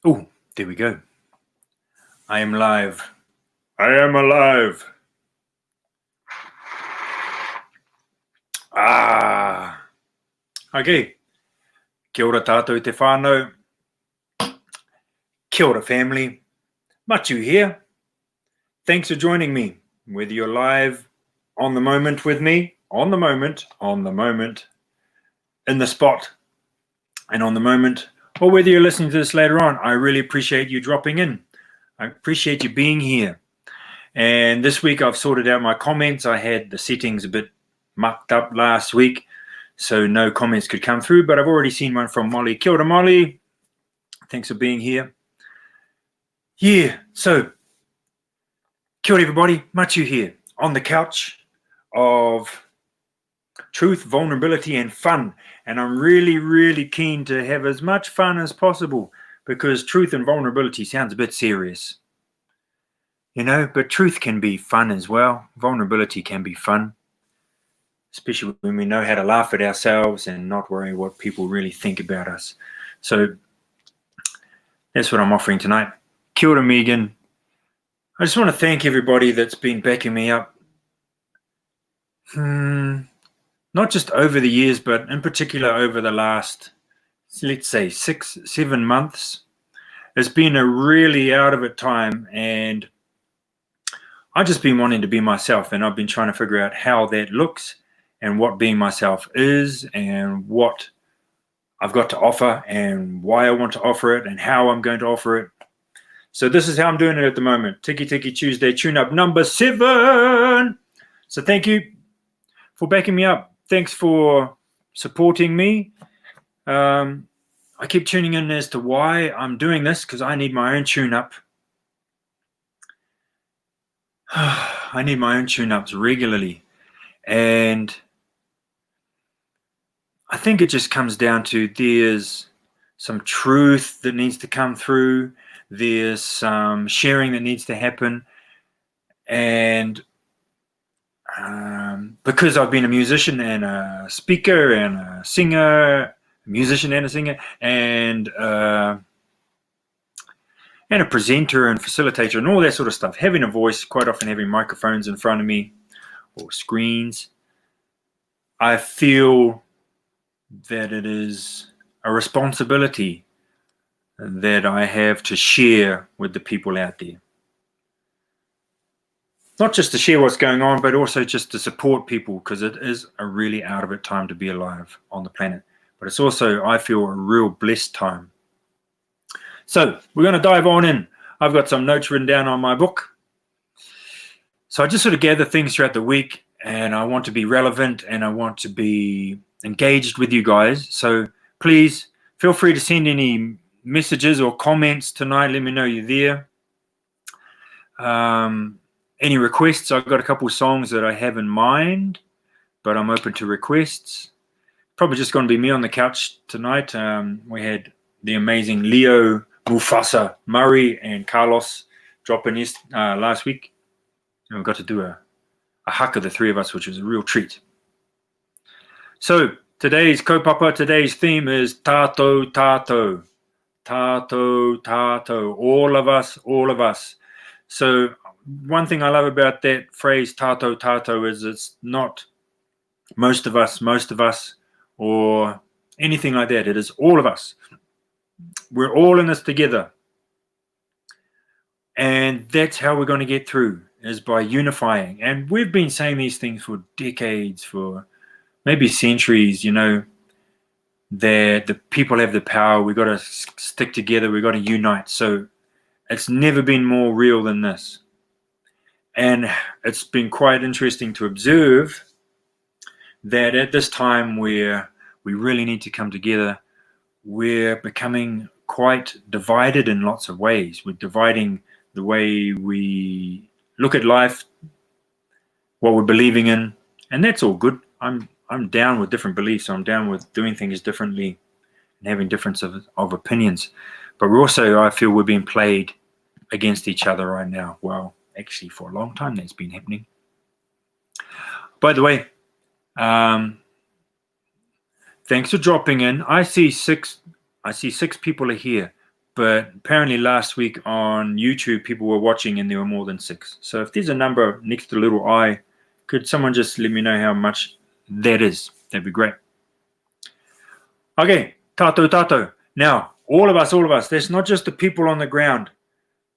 Oh, there we go. I am live. I am alive. Okay. Kia ora tātou te whānau. Kia ora family. Matu here. Thanks for joining me. Whether you're live on the moment with me, on the moment, in the spot, and on the moment, or whether you're listening to this later on, I really appreciate you dropping in. I appreciate you being here. And this week I've sorted out my comments. I had the settings a bit mucked up last week, so no comments could come through, but I've already seen one from Molly. Kia ora, Molly. Thanks for being here. Yeah, so kia ora, everybody. Matu here on the couch of truth, vulnerability, and fun. And I'm really, really keen to have as much fun as possible because truth and vulnerability sounds a bit serious. You know, but truth can be fun as well. Vulnerability can be fun, especially when we know how to laugh at ourselves and not worry what people really think about us. So that's what I'm offering tonight. Kia ora, Megan. I just want to thank everybody that's been backing me up. Not just over the years, but in particular over the last, let's say, 6-7 months. It's been a really out of it time, and I've just been wanting to be myself, and I've been trying to figure out how that looks and what being myself is and what I've got to offer and why I want to offer it and how I'm going to offer it. So this is how I'm doing it at the moment. Tikitiki Tuesday tune-up number 7. So thank you for backing me up. Thanks for supporting me. I keep tuning in as to why I'm doing this, because I need my own tune-up. I need my own tune-ups regularly. And I think it just comes down to there's some truth that needs to come through. There's some sharing that needs to happen. And because I've been a musician and a speaker and a singer, a musician and a singer, and a presenter and facilitator and all that sort of stuff, having a voice, quite often having microphones in front of me or screens, I feel that it is a responsibility that I have to share with the people out there. Not just to share what's going on, but also just to support people, because it is a really out of it time to be alive on the planet. But it's also, I feel, a real blessed time. So we're going to dive on in. I've got some notes written down on my book. So I just sort of gather things throughout the week, and I want to be relevant and I want to be engaged with you guys. So please feel free to send any messages or comments tonight. Let me know you're there. Any requests? I've got a couple of songs that I have in mind, but I'm open to requests. Probably just going to be me on the couch tonight. We had the amazing Leo, Mufasa, Murray, and Carlos drop in last week. And we got to do a hug of the three of us, which was a real treat. So today's kaupapa, today's theme is tātou, tātou. Tātou, tātou. All of us, all of us. So one thing I love about that phrase tātou, tātou is it's not most of us, or anything like that. It is all of us. We're all in this together. And that's how we're going to get through, is by unifying. And we've been saying these things for decades, for maybe centuries, you know, that the people have the power. We've got to stick together. We've got to unite. So it's never been more real than this. And it's been quite interesting to observe that at this time where we really need to come together, we're becoming quite divided in lots of ways. We're dividing the way we look at life, what we're believing in, and that's all good. I'm down with different beliefs. I'm down with doing things differently and having difference of opinions. But we're also, I feel, we're being played against each other right now. Well, actually, for a long time that's been happening. By the way, thanks for dropping in. I see six people are here. But apparently last week on YouTube, people were watching and there were more than 6. So if there's a number next to the little I, could someone just let me know how much that is? That'd be great. Okay, tato. Now, all of us, that's not just the people on the ground.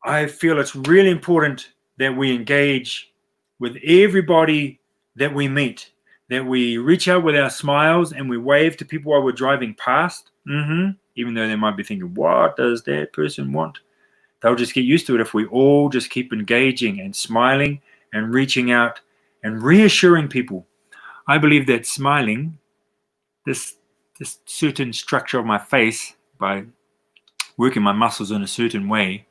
I feel it's really important that we engage with everybody that we meet, that we reach out with our smiles and we wave to people while we're driving past. Even though they might be thinking, what does that person want? They'll just get used to it if we all just keep engaging and smiling and reaching out and reassuring people. I believe that smiling, this certain structure of my face, by working my muscles in a certain way,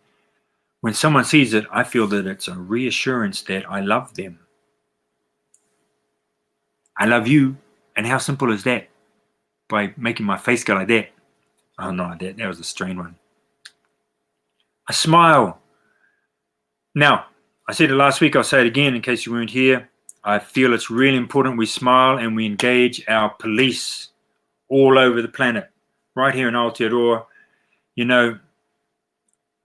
when someone sees it, I feel that it's a reassurance that I love them. I love you. And how simple is that? By making my face go like that. Oh no, that was a strained one. A smile. Now, I said it last week, I'll say it again in case you weren't here. I feel it's really important we smile and we engage our police all over the planet. Right here in Aotearoa, you know,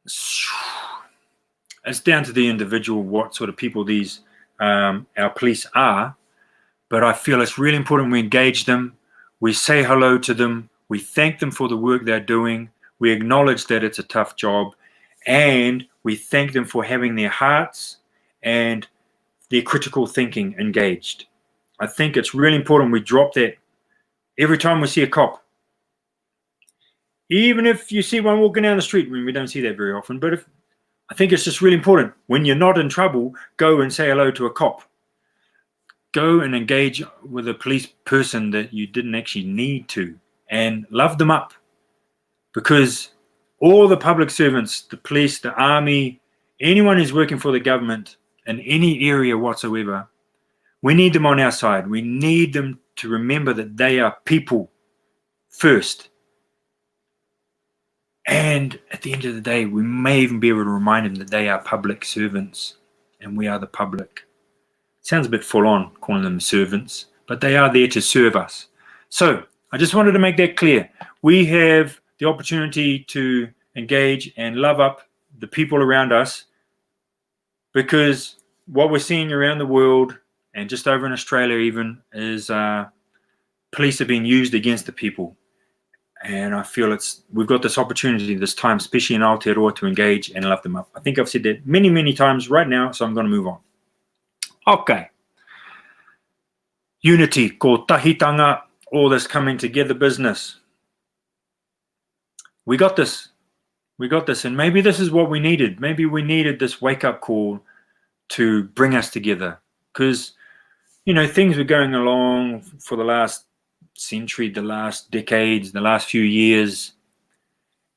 it's down to the individual what sort of people these our police are, but I feel it's really important we engage them, we say hello to them, we thank them for the work they're doing, we acknowledge that it's a tough job, and we thank them for having their hearts and their critical thinking engaged. I think it's really important we drop that every time we see a cop. Even if you see one walking down the street, we don't see that very often, but I think it's just really important. When you're not in trouble, go and say hello to a cop. Go and engage with a police person that you didn't actually need to, and love them up. Because all the public servants, the police, the army, anyone who's working for the government in any area whatsoever, we need them on our side. We need them to remember that they are people first. And at the end of the day, we may even be able to remind them that they are public servants and we are the public. It sounds a bit full on calling them servants, but they are there to serve us. So I just wanted to make that clear. We have the opportunity to engage and love up the people around us, because what we're seeing around the world and just over in Australia even is police are being used against the people. And I feel we've got this opportunity, this time, especially in Aotearoa, to engage and love them up. I think I've said that many, many times right now, so I'm going to move on. Okay. Unity, ko tahitanga, all this coming together business. We got this. We got this. And maybe this is what we needed. Maybe we needed this wake-up call to bring us together. Because, you know, things were going along for the last century, the last decades, the last few years,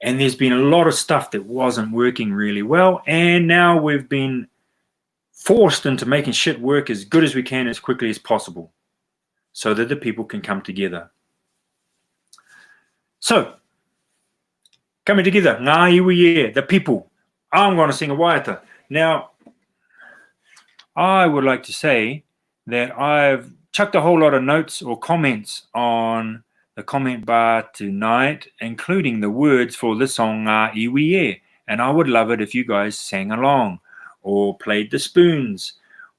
and there's been a lot of stuff that wasn't working really well, and now we've been forced into making shit work as good as we can as quickly as possible so that the people can come together. So, coming together, ngā iwi e, the people. I'm going to sing a waiata. Now, I would like to say that I've chucked a whole lot of notes or comments on the comment bar tonight, including the words for the song Ngā Iwi E. And I would love it if you guys sang along or played the spoons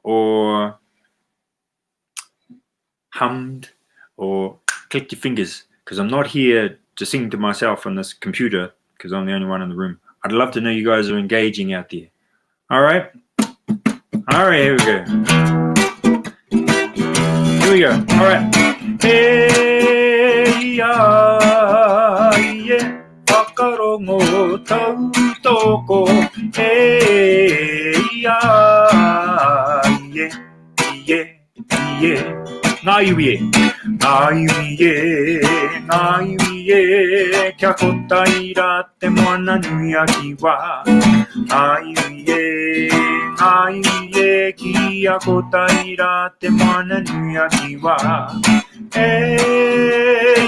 or hummed or clicked your fingers, because I'm not here to sing to myself on this computer because I'm the only one in the room. I'd love to know you guys are engaging out there. All right? All right, here we go. Here we go. All right. Hey, ya, yeah, whakarongo tautoko. Hey, ya, yeah, yeah, yeah. Ngā iwi e, ngā iwi e, ngā iwi e, kia kota ira te moana nui a kiwa. Ngā iwi e, ngā iwi e, kia kota ira te moana nui a kiwa. E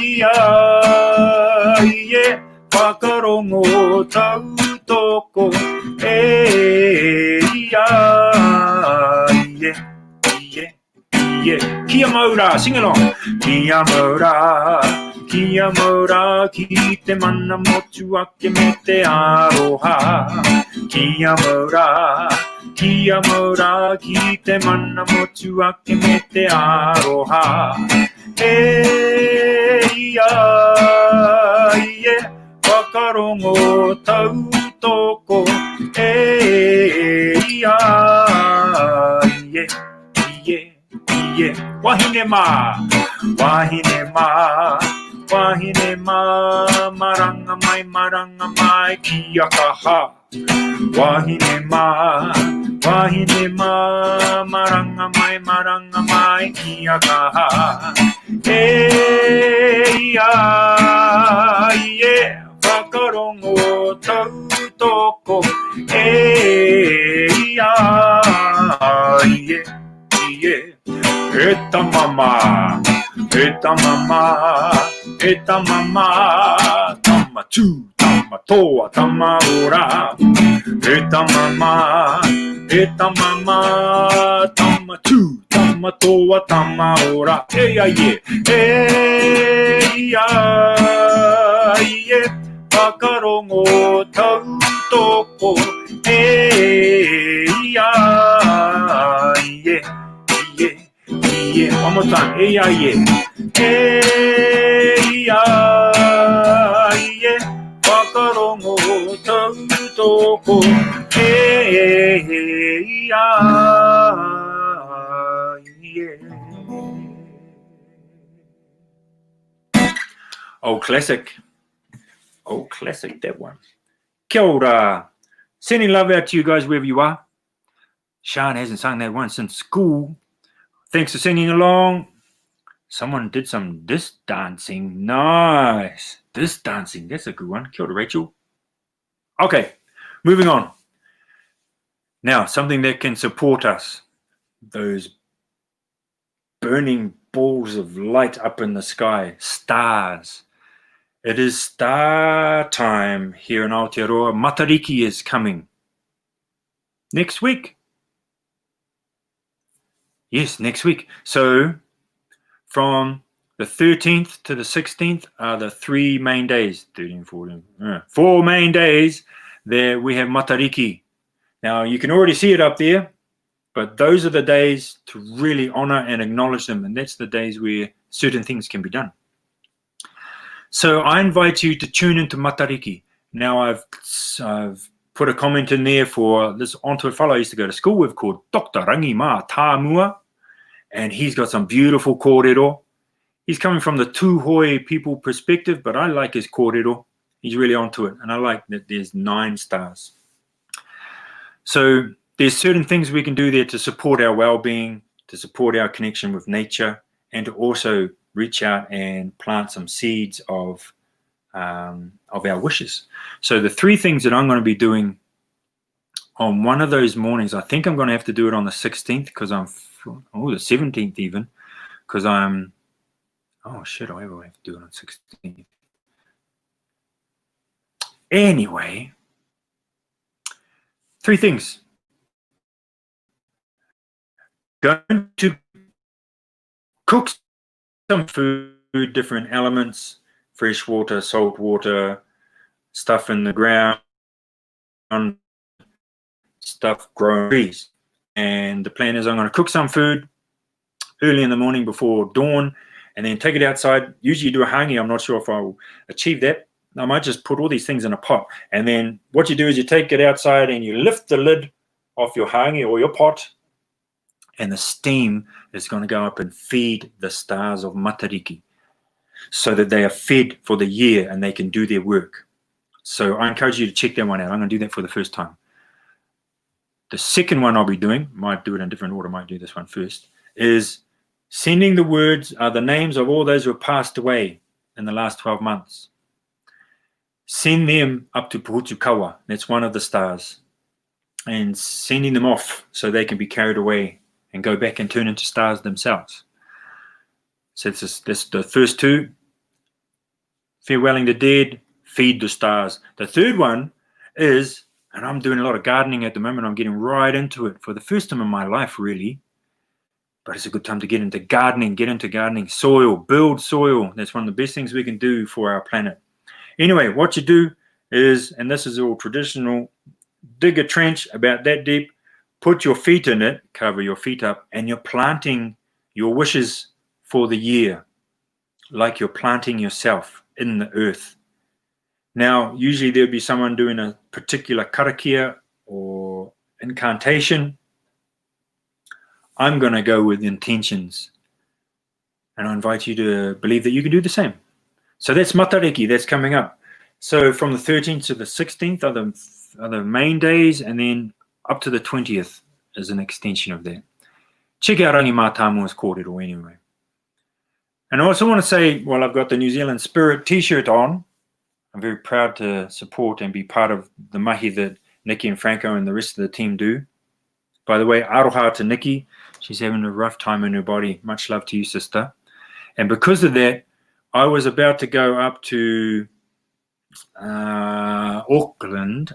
ia, ie, whakarongo tautoko. E ia, ie, ie. Yeah, kia maura, sing along. Kia Kiyamura kite mana mochu akemete aroha. Kiyamura kite mana mochu akemete aroha. Eia ie wakarongo tau toko. Eia ie ie wahine ma maranga mai kia kaha. Wahine ma maranga mai kia kaha. Eia ie wakarongo tau toko. Eia ie Eta mama, tama tu, tama toa, tama ora. Eta mama, tama tu, tama toa, tama ora. Eia ie, wakarongo tau toko. Eia ie. One more time. Eia ie. Eia ie. Wakarongo tau toko. Eia ie. Old classic, that one. Kia ora. Sending love out to you guys wherever you are. Sean hasn't sung that one since school. Thanks for singing along. Someone did some disc dancing. Nice. Disc dancing. That's a good one. Kia ora, Rachel. Okay, moving on. Now, something that can support us. Those burning balls of light up in the sky. Stars. It is star time here in Aotearoa. Matariki is coming. Next week. Yes, next week. So from the 13th to the 16th are the 3 main days. 13, 14, 4 main days there we have Matariki. Now you can already see it up there, but those are the days to really honor and acknowledge them. And that's the days where certain things can be done. So I invite you to tune into Matariki. Now I've put a comment in there for this onto fellow I used to go to school with called Dr. Rangima Tāmua, and he's got some beautiful kōrero. He's coming from the Tūhoi people perspective, but I like his kōrero. He's really onto it, and I like that there's 9 stars. So there's certain things we can do there to support our well-being, to support our connection with nature, and to also reach out and plant some seeds of our wishes. So the 3 things that I'm going to be doing on one of those mornings, I think I'm going to have to do it on the 16th because the 17th even, because I have to do it on 16th. Anyway, 3 things. Going to cook some food, different elements, fresh water, salt water, stuff in the ground, stuff growing trees. And the plan is I'm going to cook some food early in the morning before dawn and then take it outside. Usually do a hangi. I'm not sure if I'll achieve that. I might just put all these things in a pot. And then what you do is you take it outside and you lift the lid off your hangi or your pot, and the steam is going to go up and feed the stars of Matariki so that they are fed for the year and they can do their work. So I encourage you to check that one out. I'm going to do that for the first time. The second one I'll be doing, might do it in a different order, might do this one first, is sending the words, the names of all those who have passed away in the last 12 months. Send them up to Puhutukawa, that's one of the stars, and sending them off so they can be carried away and go back and turn into stars themselves. So that's the first 2. Farewelling the dead, feed the stars. The third one is, and I'm doing a lot of gardening at the moment, I'm getting right into it for the first time in my life really, But it's a good time to get into gardening, soil, build soil. That's one of the best things we can do for our planet. Anyway, what you do is, and this is all traditional, dig a trench about that deep, put your feet in it, cover your feet up, and you're planting your wishes for the year, like you're planting yourself in the earth. Now, usually there'll be someone doing a particular karakia or incantation. I'm going to go with intentions, and I invite you to believe that you can do the same. So that's Matariki, that's coming up. So from the 13th to the 16th are the main days, and then up to the 20th is an extension of that. Check out Rangi Mātāmua's kōrero anyway. And I also want to say, well, I've got the New Zealand Spirit t-shirt on. I'm very proud to support and be part of the mahi that Nikki and Franco and the rest of the team do. By the way, aroha to Nikki. She's having a rough time in her body. Much love to you, sister. And because of that, I was about to go up to Auckland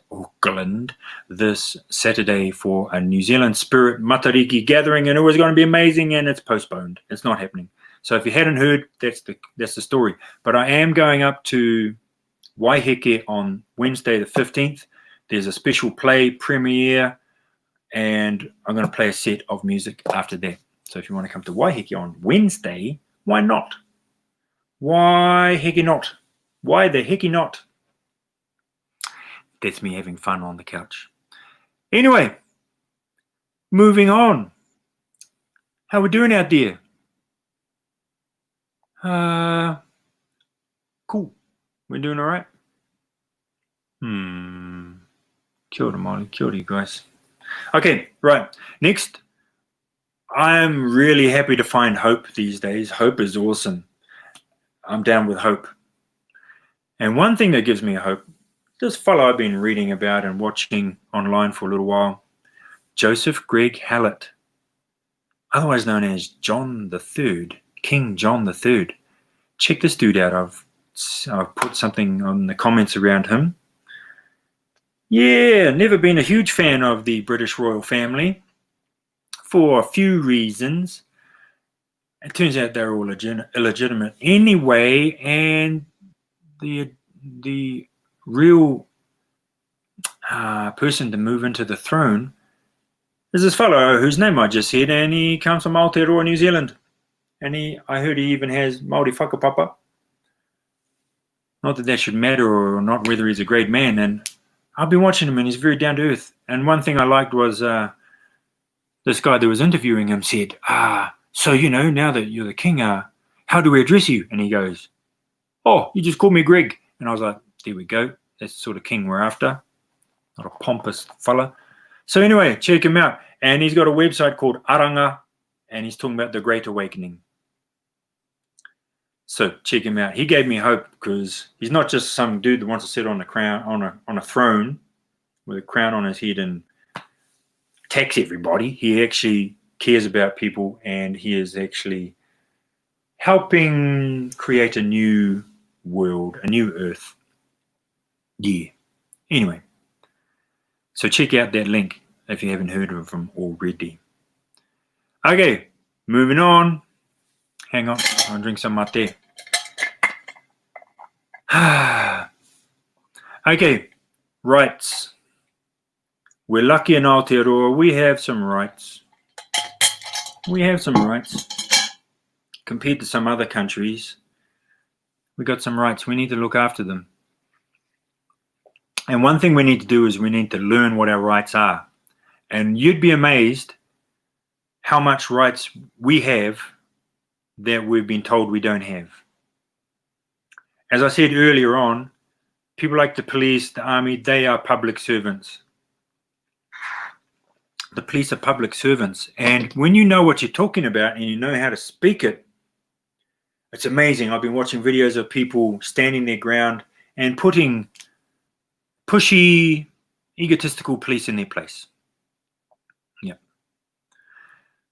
this Saturday for a New Zealand Spirit Matariki gathering, and it was going to be amazing, and it's postponed. It's not happening. So if you hadn't heard, that's the story. But I am going up to Waiheke on Wednesday the 15th. There's a special play premiere, and I'm going to play a set of music after that. So if you want to come to Waiheke on Wednesday, why not? Why hecky not? Why the hecky not? That's me having fun on the couch. Anyway, moving on. How we doing out there? Cool. We're doing all right? Kia ora, Molly. Kia ora, you guys. Okay, right. Next, I'm really happy to find hope these days. Hope is awesome. I'm down with hope. And one thing that gives me hope, this fellow I've been reading about and watching online for a little while, Joseph Greg Hallett, otherwise known as John III, King John III. Check this dude out. I've put something on the comments around him. Yeah, never been a huge fan of the British royal family for a few reasons. It turns out they're all illegitimate anyway, and the real person to move into the throne is this fellow whose name I just said, and he comes from Aotearoa, New Zealand. And I heard he even has Māori whakapapa. Not that should matter or not whether he's a great man. And I've been watching him, and he's very down to earth. And one thing I liked was this guy that was interviewing him said, so, now that you're the king, how do we address you? And he goes, oh, you just call me Greg. And I was like, there we go. That's the sort of king we're after. Not a pompous fella. So anyway, check him out. And he's got a website called Aranga, and he's talking about the Great Awakening. So check him out. He gave me hope because he's not just some dude that wants to sit on a crown, on a throne with a crown on his head and tax everybody. He actually cares about people, and he is actually helping create a new world, a new earth. Yeah. Anyway, so check out that link if you haven't heard of him already. Okay, moving on. Hang on, I'll drink some mate. Okay, rights. We're lucky in Aotearoa. We have some rights. Compared to some other countries, we got some rights. We need to look after them. And one thing we need to do is we need to learn what our rights are. And you'd be amazed how much rights we have that we've been told we don't have. As I said earlier on, people like the police, the army, they are public servants. The police are public servants. And when you know what you're talking about and you know how to speak it, it's amazing. I've been watching videos of people standing their ground and putting pushy, egotistical police in their place. Yeah.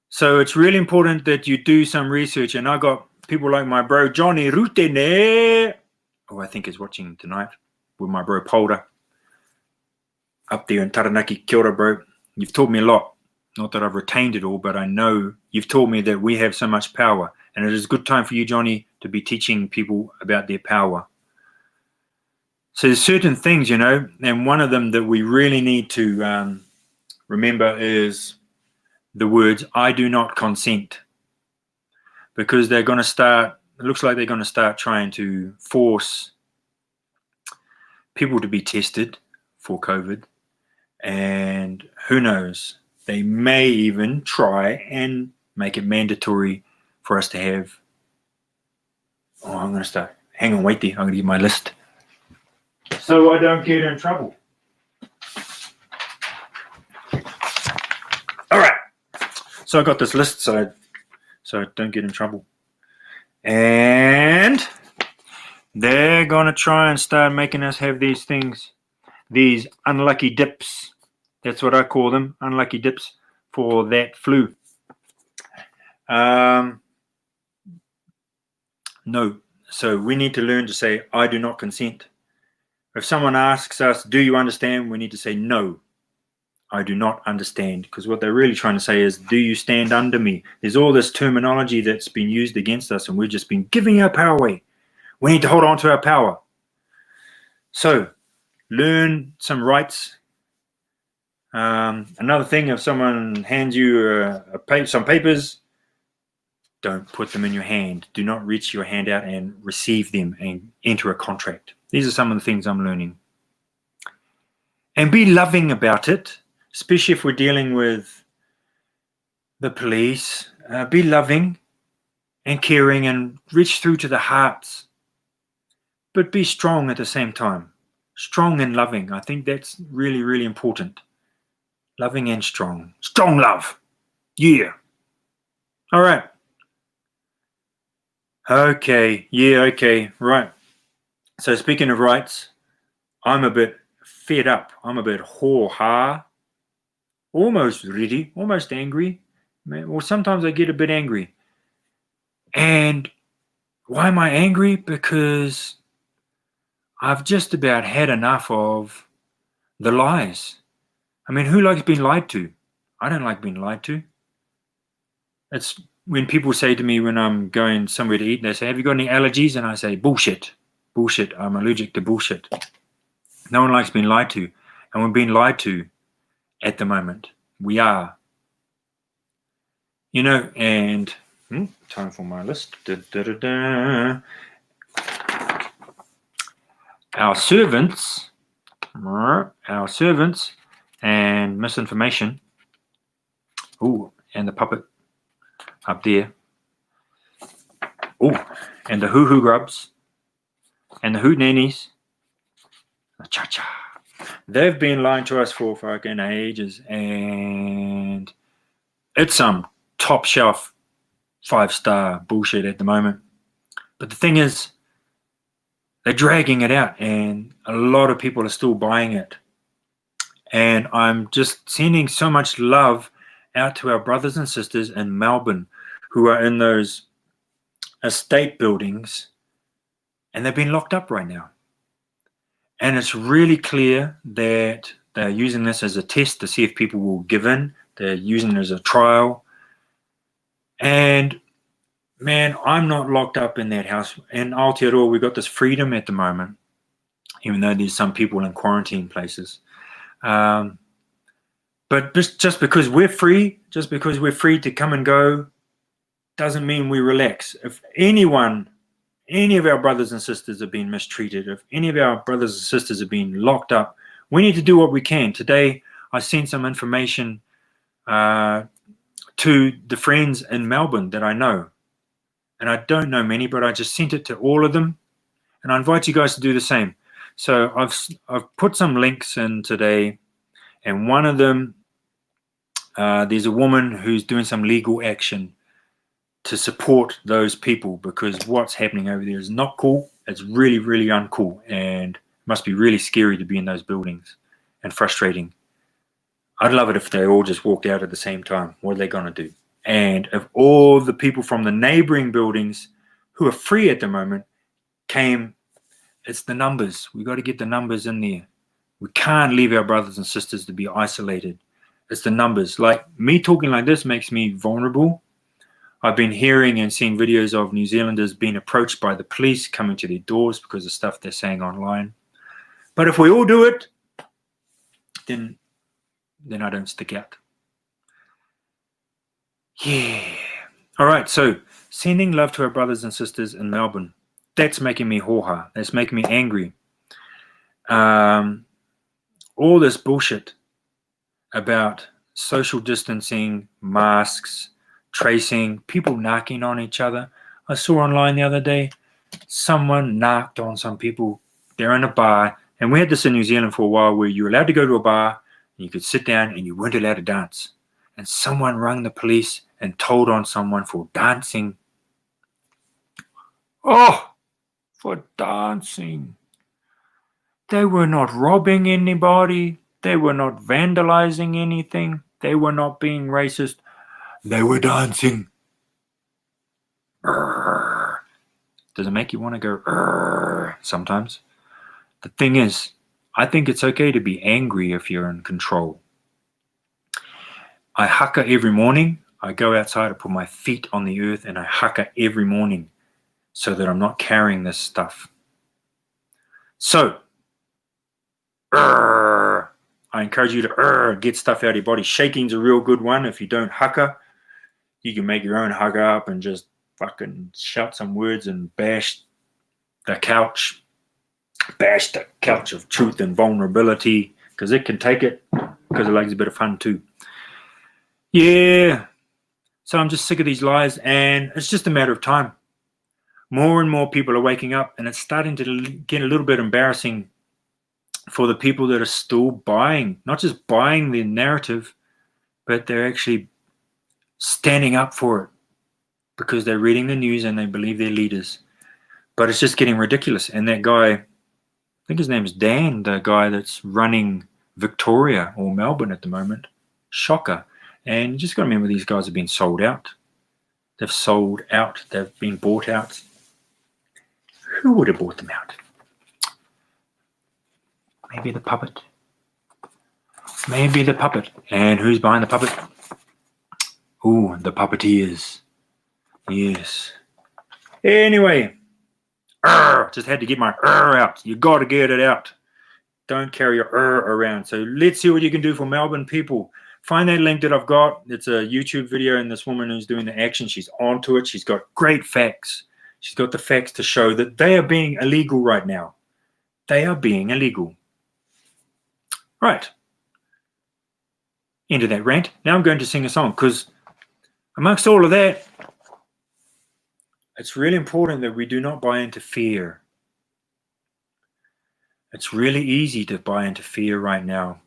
So it's really important that you do some research. And I got people like my bro, Johnny Rutene, who I think is watching tonight, with my bro, Polder, up there in Taranaki. Kia ora, bro. You've taught me a lot. Not that I've retained it all, but I know you've told me that we have so much power. And it is a good time for you, Johnny, to be teaching people about their power. So there's certain things, and one of them that we really need to remember is the words, I do not consent. Because they're going to start, it looks like they're going to start trying to force people to be tested for COVID. And who knows, they may even try and make it mandatory for us to have. Oh, I'm going to start. Hang on, wait there. I'm going to get my list. So I don't get in trouble. All right. So I got this list so I don't get in trouble. And they're going to try and start making us have these things, these unlucky dips. That's what I call them, unlucky dips for that flu. No. So we need to learn to say, I do not consent. If someone asks us, do you understand? We need to say, no, I do not understand. Because what they're really trying to say is, do you stand under me? There's all this terminology that's been used against us, and we've just been giving our power away. We need to hold on to our power. So learn some rights. Another thing, if someone hands you some papers, don't put them in your hand. Do not reach your hand out and receive them and enter a contract. These are some of the things I'm learning. And be loving about it, especially if we're dealing with the police. Be loving and caring and reach through to the hearts. But be strong at the same time. Strong and loving. I think that's really, really important. Loving and strong. Strong love. Yeah. All right. Okay. Yeah, okay. Right. So speaking of rights, I'm a bit fed up. I'm a bit ho-ha. Almost ready. Almost angry. Or sometimes I get a bit angry. And why am I angry? Because I've just about had enough of the lies. I mean, who likes being lied to? I don't like being lied to. It's when people say to me when I'm going somewhere to eat, they say, have you got any allergies? And I say, bullshit. Bullshit. I'm allergic to bullshit. No one likes being lied to. And we're being lied to at the moment. We are. And time for my list. Our servants and misinformation. Oh, and the puppet up there. Oh, and the hoo-hoo grubs and the hoot nannies. Cha-cha. They've been lying to us for fucking ages, and it's some top shelf 5-star bullshit at the moment. But the thing is, they're dragging it out, and a lot of people are still buying it. And I'm just sending so much love out to our brothers and sisters in Melbourne who are in those estate buildings, and they've been locked up right now. And it's really clear that they're using this as a test to see if people will give in. They're using it as a trial. And man, I'm not locked up in that house. In Aotearoa, we've got this freedom at the moment, even though there's some people in quarantine places. But just because we're free to come and go, doesn't mean we relax. If any of our brothers and sisters have been mistreated, if any of our brothers and sisters have been locked up, we need to do what we can. Today, I sent some information to the friends in Melbourne that I know. And I don't know many, but I just sent it to all of them. And I invite you guys to do the same. So I've put some links in today. And one of them, there's a woman who's doing some legal action to support those people, because what's happening over there is not cool. It's really, really uncool, and must be really scary to be in those buildings and frustrating. I'd love it if they all just walked out at the same time. What are they going to do? And if all the people from the neighboring buildings who are free at the moment came, it's the numbers. We got to get the numbers in there. We can't leave our brothers and sisters to be isolated. It's the numbers. Like me talking like this makes me vulnerable. I've been hearing and seeing videos of New Zealanders being approached by the police coming to their doors because of stuff they're saying online. But if we all do it, then I don't stick out. Yeah. All right, so sending love to our brothers and sisters in Melbourne. That's making me hoha. That's making me angry. All this bullshit about social distancing, masks, tracing, people knocking on each other. I saw online the other day, someone knocked on some people. They're in a bar, and we had this in New Zealand for a while where you were allowed to go to a bar, and you could sit down, and you weren't allowed to dance. And someone rang the police and told on someone for dancing. Oh, for dancing. They were not robbing anybody. They were not vandalizing anything. They were not being racist. They were dancing. Does it make you want to go sometimes? The thing is, I think it's okay to be angry if you're in control. I haka every morning. I go outside, I put my feet on the earth, and I haka every morning so that I'm not carrying this stuff. So, I encourage you to get stuff out of your body. Shaking's a real good one. If you don't haka, you can make your own haka up and just fucking shout some words and bash the couch of truth and vulnerability, because it can take it, because it likes a bit of fun too. Yeah. So I'm just sick of these lies, and it's just a matter of time. More and more people are waking up, and it's starting to get a little bit embarrassing for the people that are still buying, not just buying the narrative, but they're actually standing up for it because they're reading the news and they believe their leaders. But it's just getting ridiculous. And that guy, I think his name is Dan, the guy that's running Victoria or Melbourne at the moment, shocker. And you just got to remember, these guys have been sold out. They've sold out. They've been bought out. Who would have bought them out? Maybe the puppet. Maybe the puppet. And who's behind the puppet? Ooh, the puppeteers. Yes. Anyway, just had to get my out. You got to get it out. Don't carry your around. So let's see what you can do for Melbourne people. Find that link that I've got. It's a YouTube video, and this woman who's doing the action, she's onto it. She's got great facts. She's got the facts to show that they are being illegal right now. They are being illegal. Right. Into that rant. Now I'm going to sing a song, because amongst all of that, it's really important that we do not buy into fear. It's really easy to buy into fear right now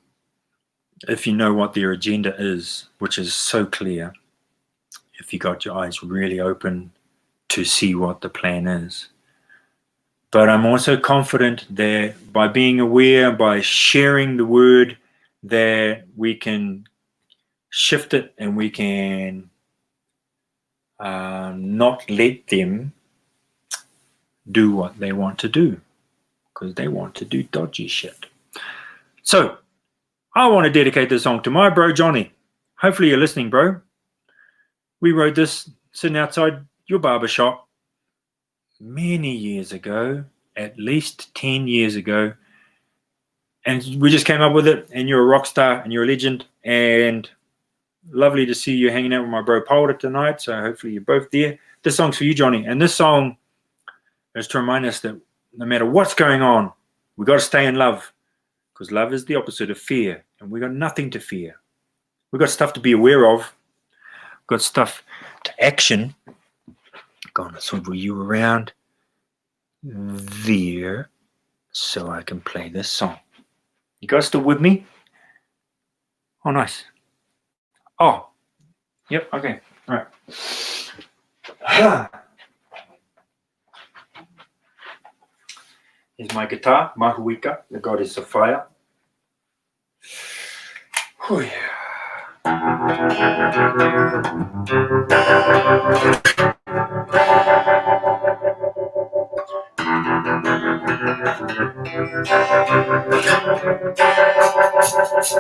if you know what their agenda is, which is so clear, if you got your eyes really open to see what the plan is. But I'm also confident that by being aware, by sharing the word, that we can shift it, and we can not let them do what they want to do, because they want to do dodgy shit. So I want to dedicate this song to my bro Johnny. Hopefully you're listening, bro. We wrote this sitting outside your barbershop many years ago, at least 10 years ago, and we just came up with it. And you're a rock star, and you're a legend, and lovely to see you hanging out with my bro Polder tonight. So hopefully you're both there. This song's for you, Johnny. And this song is to remind us that no matter what's going on, we got to stay in love, because love is the opposite of fear, and we got nothing to fear. We got stuff to be aware of. We've got stuff to action. Gonna swivel you around there so I can play this song. You guys still with me? Oh, nice. Oh, yep, okay, all right. Here's my guitar, Mahuika, the goddess of fire. Oh, yeah. Cause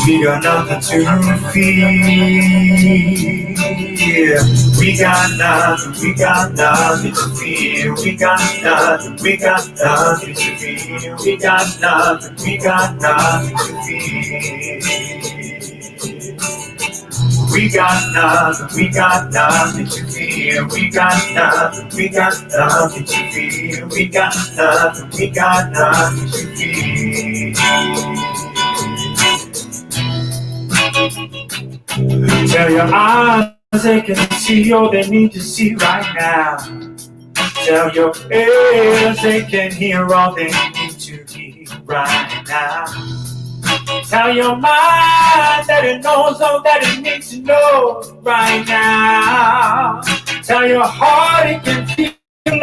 we got nothing to fear. We got nothing to fear. We got nothing to fear. We got nothing to fear. We got nothing to fear. We got nothing to fear. We got nothing to fear. Tell your eyes they can see all they need to see right now. Tell your ears they can hear all they need to hear right now. Tell your mind that it knows all that it needs to know right now. Tell your heart it can feel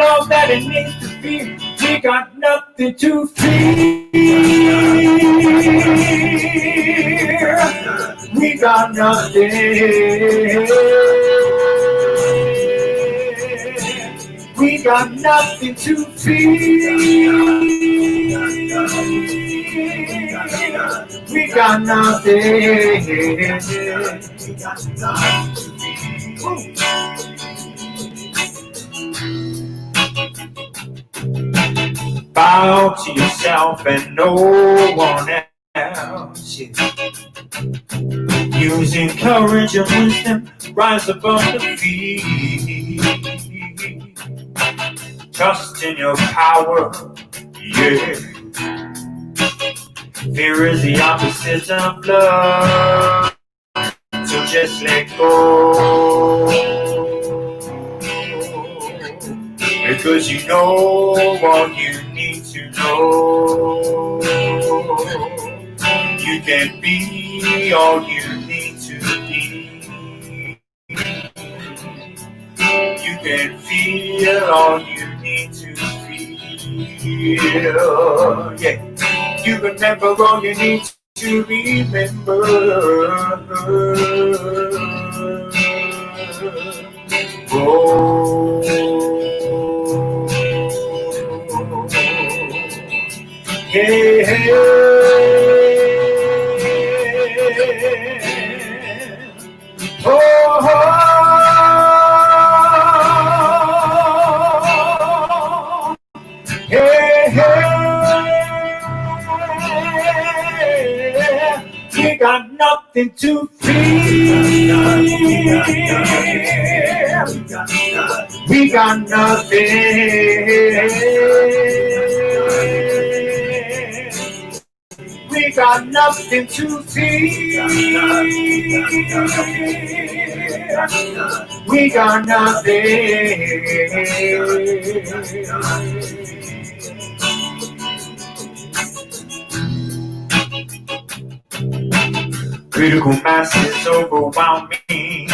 all that it needs to feel. We got nothing to fear. We got nothing. We got nothing to fear. We got nothing. Bow to yourself and no one else. Using courage and wisdom, rise above the fear. Trust in your power, yeah. Fear is the opposite of love, so just let go. Because you know all you need to know. You can be all you need to be. You can feel all you need to feel. Yeah. You remember all you need to remember. Oh. Yeah. Oh. We got nothing to fear. We got nothing. We got nothing to fear. We got nothing. Critical mass is overwhelming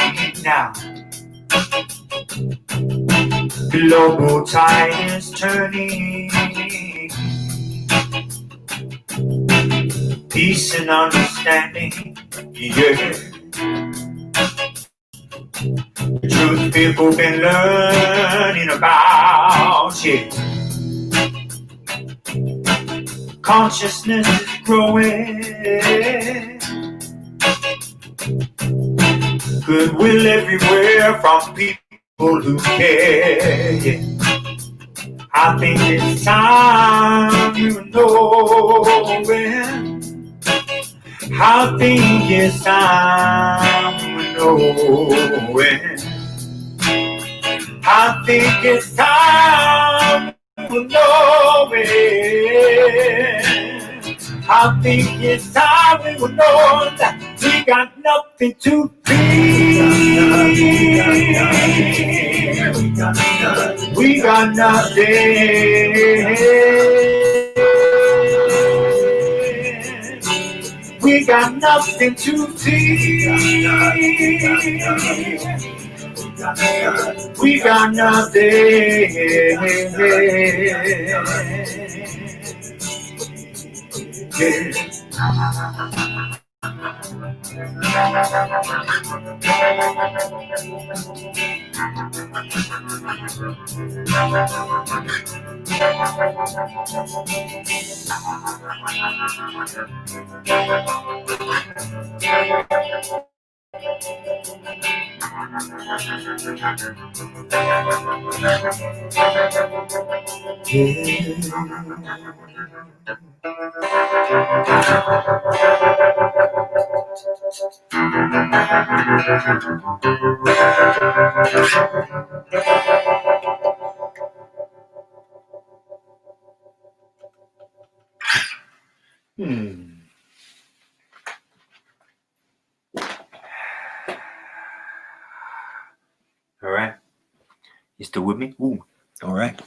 now. Global tide is turning. Peace and understanding, yeah. The truth people been learning about, yeah. Consciousness is growing. Goodwill everywhere from people who care, yeah. I think it's time you know when. I think it's time you know when. I think it's time you know when. I think it's time we will know that we got nothing to fear. We got nothing. We got nothing to fear. We got nothing. Yeah. All right. You still with me? Ooh. All right.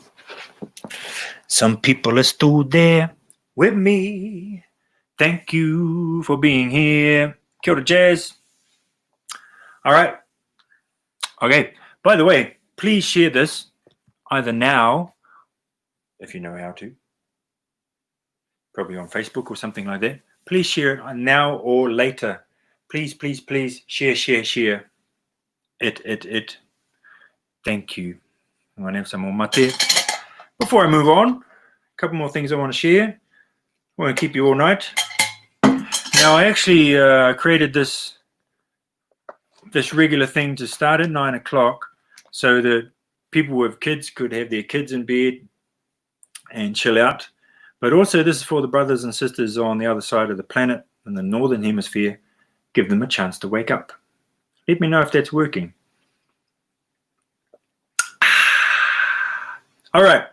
Some people are still there with me. Thank you for being here. Kia ora, Jazz. All right. Okay. By the way, please share this either now, if you know how to, probably on Facebook or something like that. Please share it now or later. Please, please, please share. It. Thank you. I'm going to have some more mate. Before I move on, a couple more things I want to share. I want to keep you all night. Now, I actually created this regular thing to start at 9 o'clock so that people with kids could have their kids in bed and chill out. But also, this is for the brothers and sisters on the other side of the planet in the northern hemisphere. Give them a chance to wake up. Let me know if that's working. All right.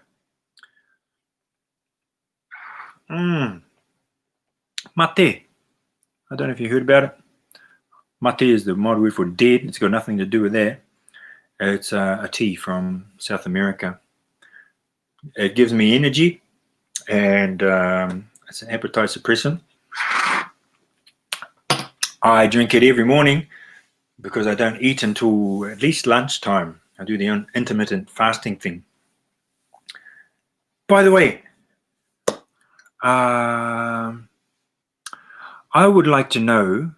Mate. I don't know if you heard about it. Mate is the Māori word for dead. It's got nothing to do with that. It's a tea from South America. It gives me energy, and it's an appetite suppressant. I drink it every morning because I don't eat until at least lunchtime. I do the intermittent fasting thing. By the way, I would like to know,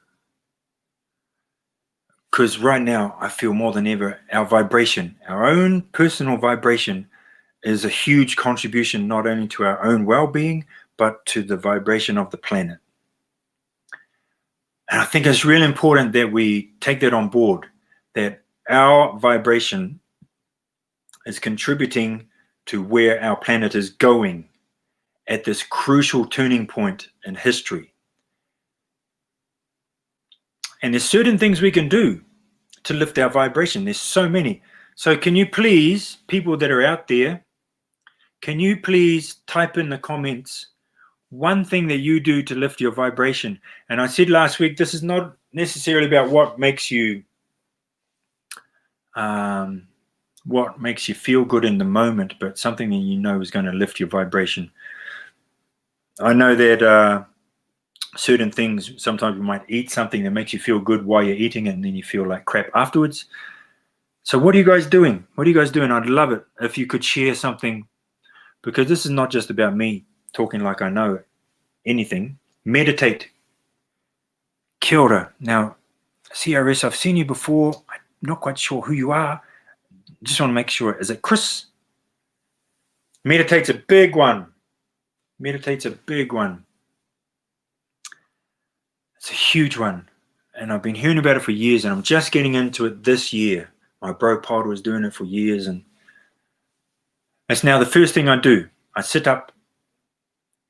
because right now I feel more than ever our vibration, our own personal vibration, is a huge contribution not only to our own well-being, but to the vibration of the planet. And I think it's really important that we take that on board, that our vibration is contributing to where our planet is going at this crucial turning point in history. And there's certain things we can do to lift our vibration. There's so many. So can you please, people that are out there, can you please type in the comments one thing that you do to lift your vibration? And I said last week, this is not necessarily about what makes you feel good in the moment, but something that you know is going to lift your vibration. I know that certain things, sometimes you might eat something that makes you feel good while you're eating it, and then you feel like crap afterwards. So what are you guys doing? I'd love it if you could share something, because this is not just about me talking like I know anything. Meditate. Kia ora. Now, CRS, I've seen you before. I'm not quite sure who you are. Just want to make sure. Is it Chris? Meditate's a big one. It's a huge one. And I've been hearing about it for years, and I'm just getting into it this year. My bro Pod was doing it for years, and it's now the first thing I do. I sit up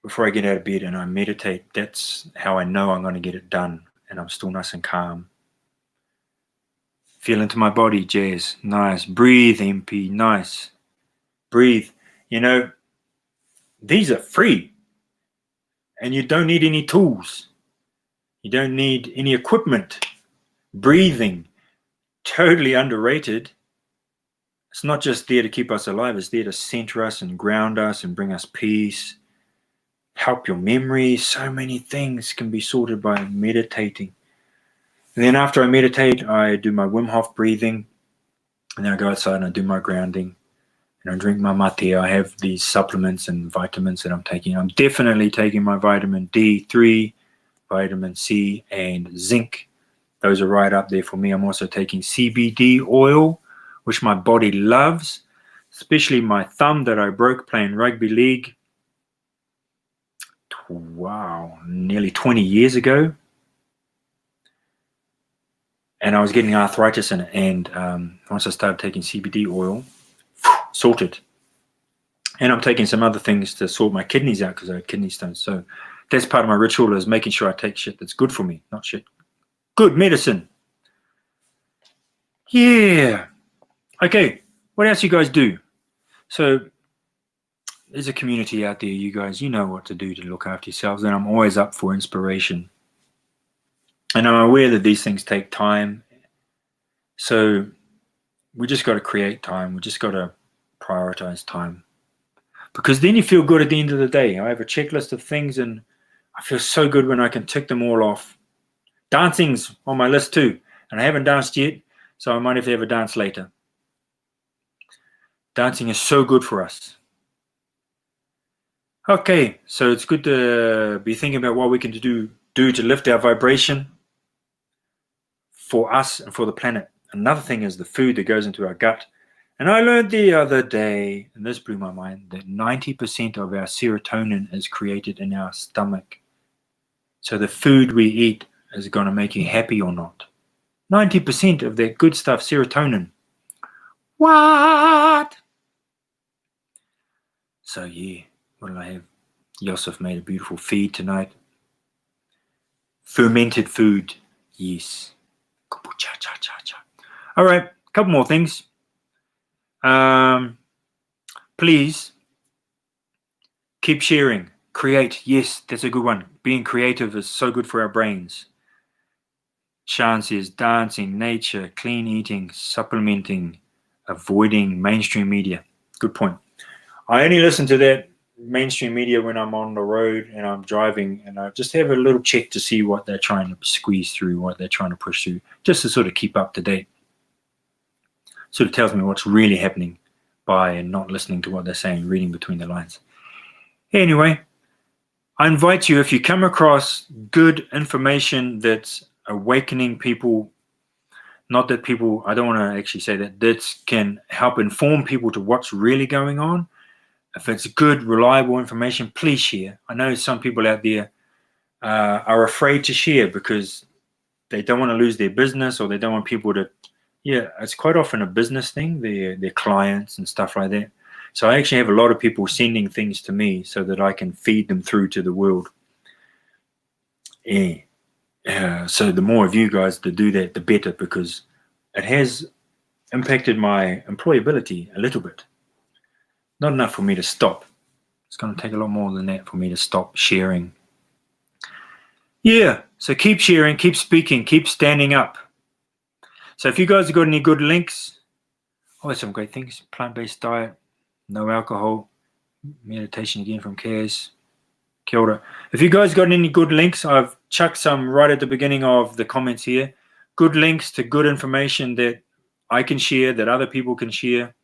before I get out of bed and I meditate. That's how I know I'm going to get it done, and I'm still nice and calm. Feel into my body, Jazz. Nice. Breathe, MP. Nice. Breathe. You know, these are free, and you don't need any tools. You don't need any equipment. Breathing, totally underrated. It's not just there to keep us alive. It's there to center us and ground us and bring us peace, help your memory. So many things can be sorted by meditating. And then after I meditate, I do my Wim Hof breathing, and then I go outside and I do my grounding, and I drink my mate. I have these supplements and vitamins that I'm taking. I'm definitely taking my vitamin D3, vitamin C, and zinc. Those are right up there for me. I'm also taking CBD oil, which my body loves, especially my thumb that I broke playing rugby league. Wow, nearly 20 years ago. And I was getting arthritis in it. And once I started taking CBD oil, sorted. And I'm taking some other things to sort my kidneys out because I have kidney stones. So that's part of my ritual, is making sure I take shit that's good for me, not shit. Good medicine. Yeah. Okay. What else you guys do? So there's a community out there, you guys. You know what to do to look after yourselves. And I'm always up for inspiration. And I'm aware that these things take time. So we just got to create time. We just got to prioritize time. Because then you feel good at the end of the day. I have a checklist of things and I feel so good when I can tick them all off. Dancing's on my list too. And I haven't danced yet, so I might have to have a dance later. Dancing is so good for us. Okay, so it's good to be thinking about what we can do to lift our vibration for us and for the planet. Another thing is the food that goes into our gut. And I learned the other day, and this blew my mind, that 90% of our serotonin is created in our stomach. So the food we eat is going to make you happy or not. 90% of that good stuff, serotonin. What? So yeah, what did I have? Yosef made a beautiful feed tonight. Fermented food, yes. All right, a couple more things. Please keep sharing. Create. Yes, that's a good one. Being creative is so good for our brains. Sean says dancing, nature, clean eating, supplementing, avoiding mainstream media. Good point. I only listen to that mainstream media when I'm on the road and I'm driving, and I just have a little check to see what they're trying to squeeze through, what they're trying to push through, just to sort of keep up to date. Sort of tells me what's really happening by not listening to what they're saying, reading between the lines. Anyway, I invite you, if you come across good information that's awakening people, not that people, I don't want to actually say that can help inform people to what's really going on. If it's good, reliable information, please share. I know some people out there are afraid to share because they don't want to lose their business, or they don't want people to, it's quite often a business thing, their clients and stuff like that. So I actually have a lot of people sending things to me so that I can feed them through to the world. So the more of you guys to do that, the better, because it has impacted my employability a little bit. Not enough for me to stop. It's going to take a lot more than that for me to stop sharing. Yeah, so keep sharing, keep speaking, keep standing up. So if you guys have got any good links, there's some great things. Plant-based diet, no alcohol, meditation again from Kaz. Kia ora. If you guys got any good links, I've chucked some right at the beginning of the comments here. Good links to good information that I can share, that other people can share.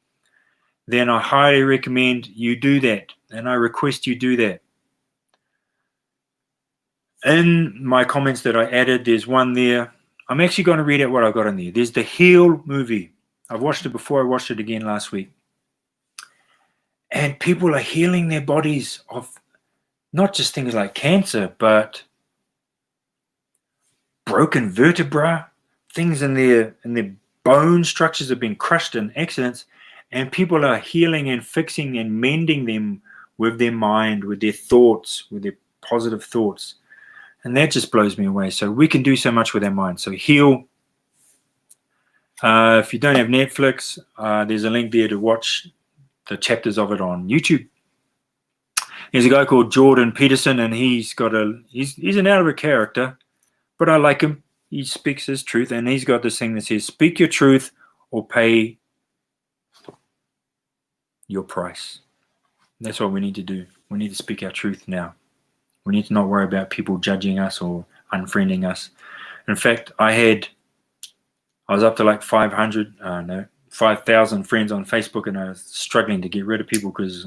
Then I highly recommend you do that. And I request you do that. In my comments that I added, there's one there. I'm actually going to read out what I got in there. There's the Heal movie. I've watched it before. I watched it again last week. And people are healing their bodies of not just things like cancer, but broken vertebra, things in their bone structures have been crushed in accidents, and people are healing and fixing and mending them with their mind, with their thoughts, with their positive thoughts. And that just blows me away. So we can do so much with our mind. So Heal. If you don't have Netflix, there's a link there to watch the chapters of it on YouTube. There's a guy called Jordan Peterson, and he's an out of a character, but I like him. He speaks his truth, and he's got this thing that says, speak your truth or pay your price. That's what we need to do. We need to speak our truth now. We need to not worry about people judging us or unfriending us. In fact, I was up to like 5,000 friends on Facebook, and I was struggling to get rid of people because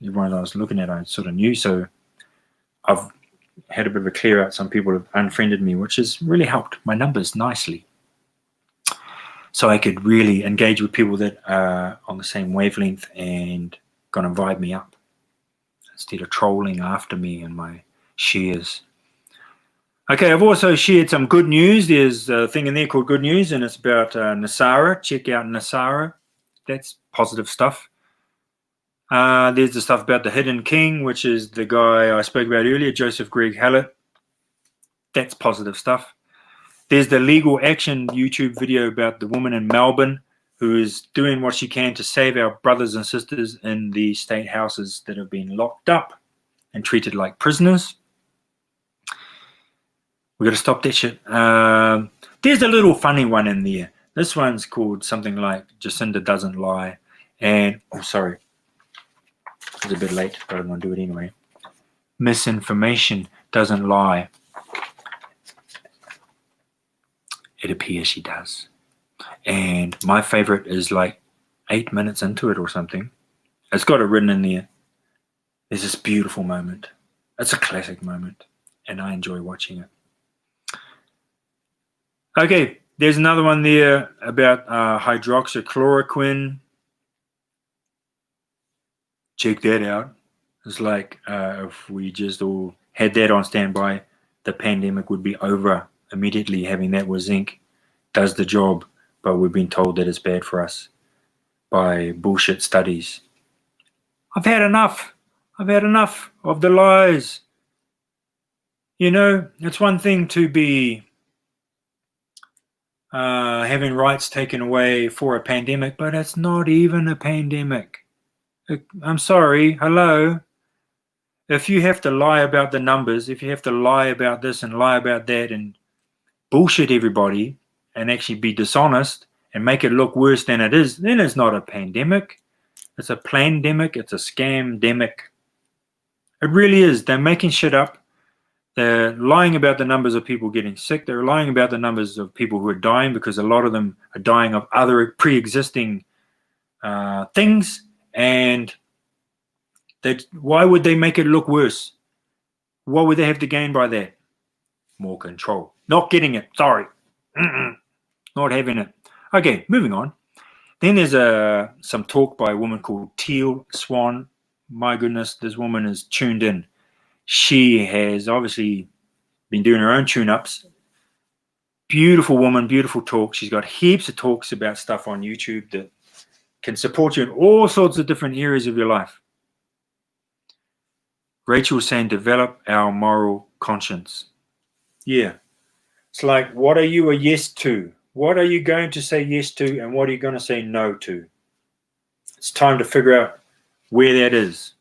everyone I was looking at I sort of knew. So I've had a bit of a clear out. Some people have unfriended me, which has really helped my numbers nicely. So I could really engage with people that are on the same wavelength and going to vibe me up instead of trolling after me and my shares. Okay, I've also shared some good news. There's a thing in there called good news, and it's about Nasara. Check out Nasara. That's positive stuff. There's the stuff about the Hidden King, which is the guy I spoke about earlier, Joseph Greg Hallett. That's positive stuff. There's the legal action YouTube video about the woman in Melbourne who is doing what she can to save our brothers and sisters in the state houses that have been locked up and treated like prisoners. We've got to stop that shit. There's a little funny one in there. This one's called something like Jacinda Doesn't Lie. And, oh, sorry. It's a bit late, but I'm going to do it anyway. Misinformation doesn't lie. It appears she does. And my favorite is like 8 minutes into it or something. It's got it written in there. There's this beautiful moment. It's a classic moment, and I enjoy watching it. Okay, there's another one there about hydroxychloroquine. Check that out. It's like if we just all had that on standby, the pandemic would be over immediately. Having that with zinc does the job, but we've been told that it's bad for us by bullshit studies. I've had enough. I've had enough of the lies. You know, it's one thing to be having rights taken away for a pandemic, but it's not even a pandemic. I'm sorry, hello. If you have to lie about the numbers, if you have to lie about this and lie about that and bullshit everybody and actually be dishonest and make it look worse than it is, then it's not a pandemic. It's a plandemic. It's a scamdemic. It really is. They're making shit up. They're lying about the numbers of people getting sick. They're lying about the numbers of people who are dying, because a lot of them are dying of other pre-existing things. And why would they make it look worse? What would they have to gain by that? More control. Not getting it. Sorry. Not having it. Okay, moving on. Then there's some talk by a woman called Teal Swan. My goodness, this woman is tuned in. She has obviously been doing her own tune-ups. Beautiful woman, beautiful talk. She's got heaps of talks about stuff on YouTube that can support you in all sorts of different areas of your life. Rachel was saying, develop our moral conscience. Yeah. It's like, what are you a yes to? What are you going to say yes to, and what are you going to say no to? It's time to figure out where that is.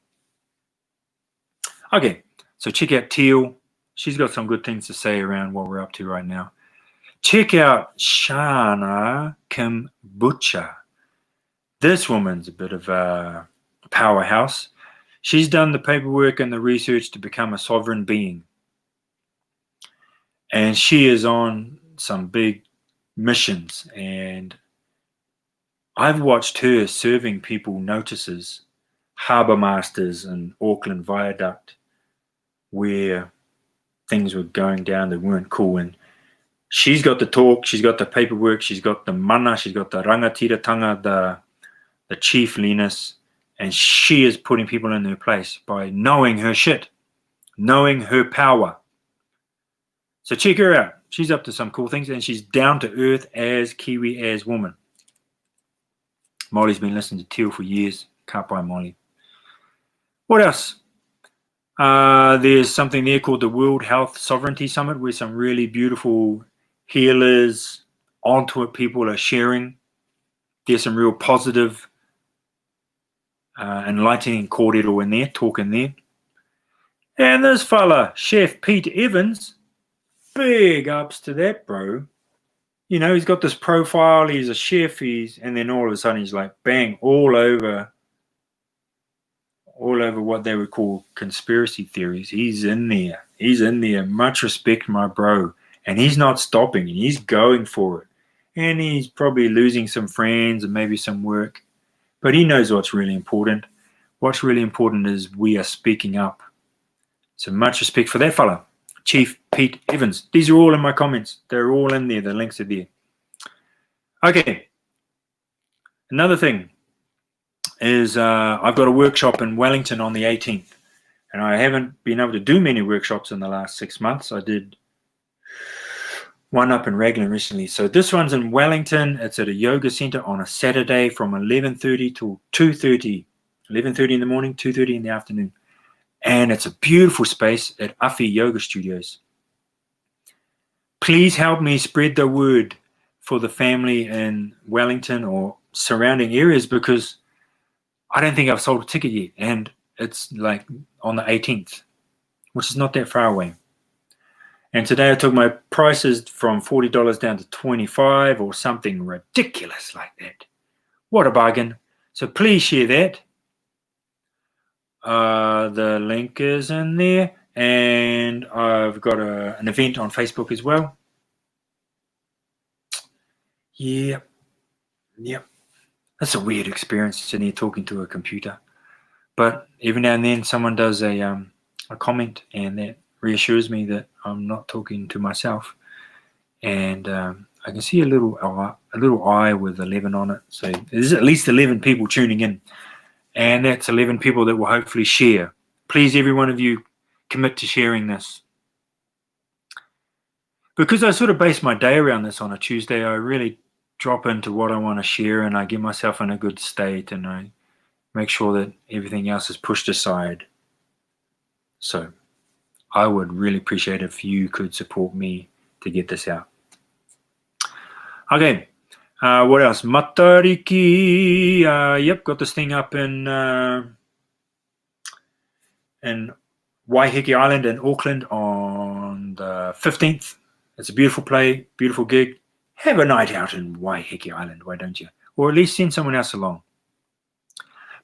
Okay, so check out Teal. She's got some good things to say around what we're up to right now. Check out Shana Kim Butcher. This woman's a bit of a powerhouse. She's done the paperwork and the research to become a sovereign being. And she is on some big missions. And I've watched her serving people notices, harbour masters in Auckland Viaduct, where things were going down that weren't cool. And she's got the talk, she's got the paperwork, she's got the mana, she's got the rangatiratanga, the chiefliness, and she is putting people in their place by knowing her shit, knowing her power. So check her out. She's up to some cool things, and she's down to earth as Kiwi as woman. Molly's been listening to Teal for years. Can't buy Molly. What else? There's something there called the World Health Sovereignty Summit, where some really beautiful healers, onto it people are sharing. There's some real positive, enlightening cordial in there, talk in there. And this fella, Chef Pete Evans, big ups to that, bro. You know, he's got this profile, he's a chef, and then all of a sudden he's like, bang, all over what they would call conspiracy theories. He's in there. He's in there. Much respect, my bro. And he's not stopping. He's going for it. And he's probably losing some friends and maybe some work. But he knows what's really important. What's really important is we are speaking up. So much respect for that fella. Chief Pete Evans. These are all in my comments. They're all in there. The links are there. Okay. Another thing is I've got a workshop in Wellington on the 18th. And I haven't been able to do many workshops in the last 6 months. I did one up in Raglan recently. So this one's in Wellington. It's at a yoga center on a Saturday from 11:30 to 2:30. 11:30 in the morning, 2:30 in the afternoon. And it's a beautiful space at Afi Yoga Studios. Please help me spread the word for the family in Wellington or surrounding areas, because I don't think I've sold a ticket yet. And it's like on the 18th, which is not that far away. And today I took my prices from $40 down to $25 or something ridiculous like that. What a bargain. So please share that. The link is in there. And I've got an event on Facebook as well. Yep. That's a weird experience sitting here talking to a computer. But every now and then someone does a comment, and that reassures me that I'm not talking to myself. And I can see a little eye with 11 on it. So there's at least 11 people tuning in. And that's 11 people that will hopefully share. Please, every one of you, commit to sharing this. Because I sort of base my day around this on a Tuesday, I really drop into what I want to share, and I get myself in a good state, and I make sure that everything else is pushed aside. So I would really appreciate if you could support me to get this out. Okay, what else? Matariki. Yep, got this thing up in Waiheke Island in Auckland on the 15th. It's a beautiful play, beautiful gig. Have a night out in Waiheke Island, why don't you? Or at least send someone else along.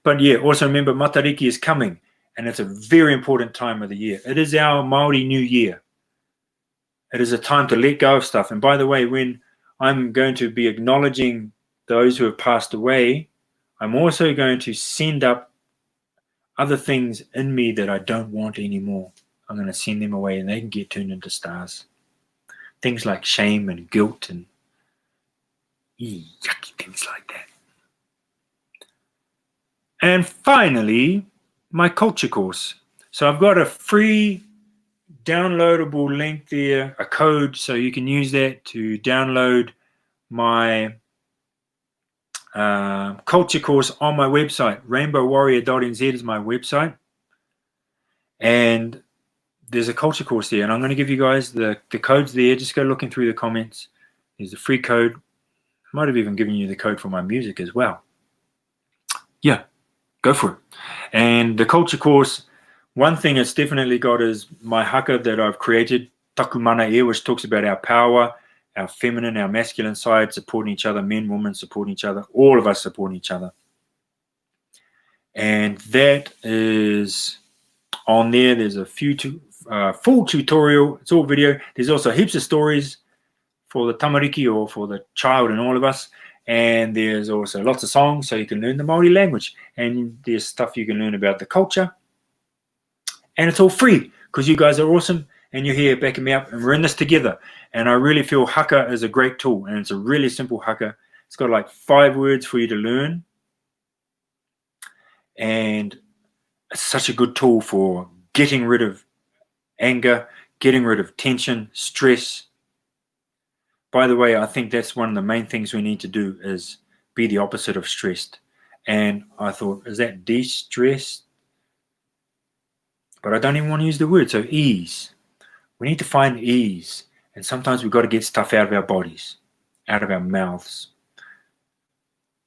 But yeah, also remember Matariki is coming, and it's a very important time of the year. It is our Māori New Year. It is a time to let go of stuff. And by the way, when I'm going to be acknowledging those who have passed away, I'm also going to send up other things in me that I don't want anymore. I'm going to send them away, and they can get turned into stars. Things like shame and guilt and yucky things like that. And finally, my culture course. So I've got a free downloadable link there, a code, so you can use that to download my culture course on my website. rainbowwarrior.nz is my website. And there's a culture course there. And I'm going to give you guys the codes there. Just go looking through the comments. There's a free code. I might have even given you the code for my music as well. Yeah. Go for it. And the culture course, one thing it's definitely got is my haka that I've created, Taku Mana E, which talks about our power, our feminine, our masculine side, supporting each other, men, women supporting each other, all of us supporting each other. And that is on there. There's a few full tutorial. It's all video. There's also heaps of stories for the tamariki, or for the child in all of us. And there's also lots of songs, so you can learn the Māori language. And there's stuff you can learn about the culture. And it's all free, because you guys are awesome, and you're here backing me up, and we're in this together. And I really feel haka is a great tool, and it's a really simple haka. It's got like 5 words for you to learn. And it's such a good tool for getting rid of anger, getting rid of tension, stress. By the way, I think that's one of the main things we need to do, is be the opposite of stressed. And I thought, is that de-stressed? But I don't even want to use the word, so ease. We need to find ease. And sometimes we've got to get stuff out of our bodies, out of our mouths.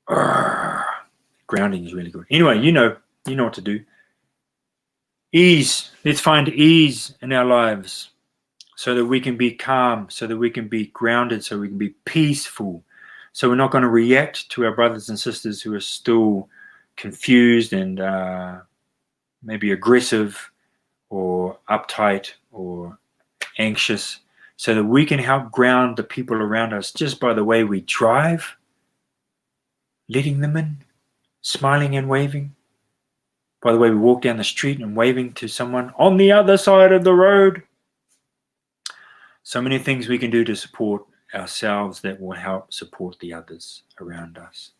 Grounding is really good. Anyway, you know what to do. Ease. Let's find ease in our lives, so that we can be calm, so that we can be grounded, so we can be peaceful. So we're not going to react to our brothers and sisters who are still confused and maybe aggressive or uptight or anxious, so that we can help ground the people around us just by the way we drive, letting them in, smiling and waving. By the way we walk down the street and waving to someone on the other side of the road. So many things we can do to support ourselves that will help support the others around us.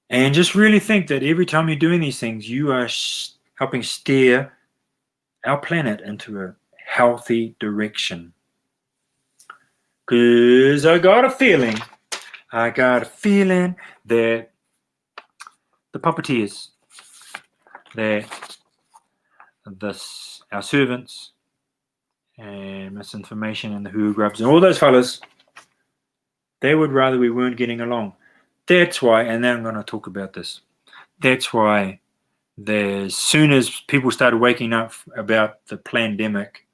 And just really think that every time you're doing these things, you are helping steer our planet into a healthy direction. Because I got a feeling that the puppeteers, that our servants and misinformation and the who grubs and all those fellas, they would rather we weren't getting along. That's why, and then I'm going to talk about this, that's why as soon as people started waking up about the pandemic,